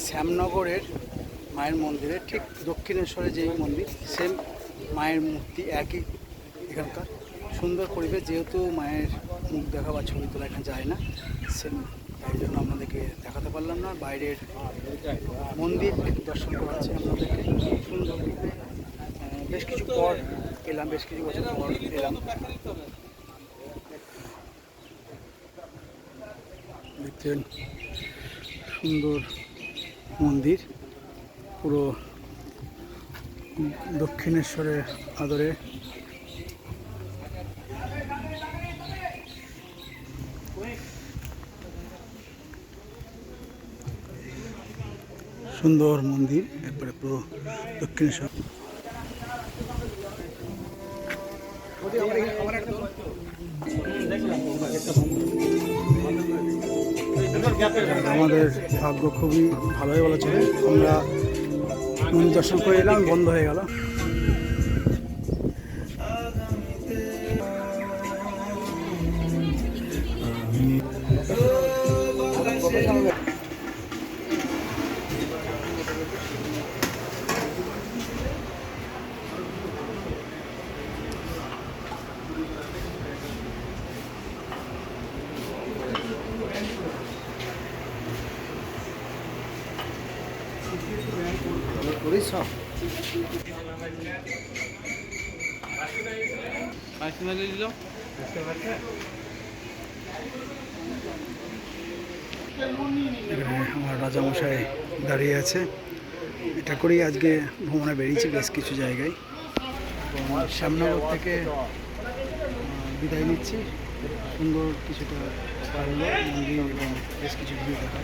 শ্যামনগরের মায়ের মন্দিরে ঠিক দক্ষিণেশ্বরে যেই মন্দির সেম মায়ের মূর্তি একই এখানকার সুন্দর পরিবেশ, যেহেতু মায়ের মুখ দেখা বা ছবি তোলা এখানে যায় না সেম, তাই জন্য আপনাদেরকে দেখাতে পারলাম না। বাইরের মন্দির দর্শন করাচ্ছে আপনাদেরকে সুন্দর। বেশ কিছু পর এলাম, বেশ কিছু বছর পর এলাম। দেখছেন সুন্দর মন্দির, পুরো দক্ষিণেশ্বরের আদরে। সুন্দর মন্দির, একবারে পুরো দক্ষিণেশ্বর। আমাদের ভাগ্য খুবই ভালোই বলা চলে, আমরা মন্দির দর্শন করে এলাম, বন্ধ হয়ে গেল। আমার রাজামশাই দাঁড়িয়ে আছে, এটা করেই আজকে ভ্রমণে বেরিয়েছি বেশ কিছু জায়গায়। শ্যামনগর থেকে বিদায় নিচ্ছি। সুন্দর কিছুটা মন্দির এবং বেশ কিছু ভিউ দেখা।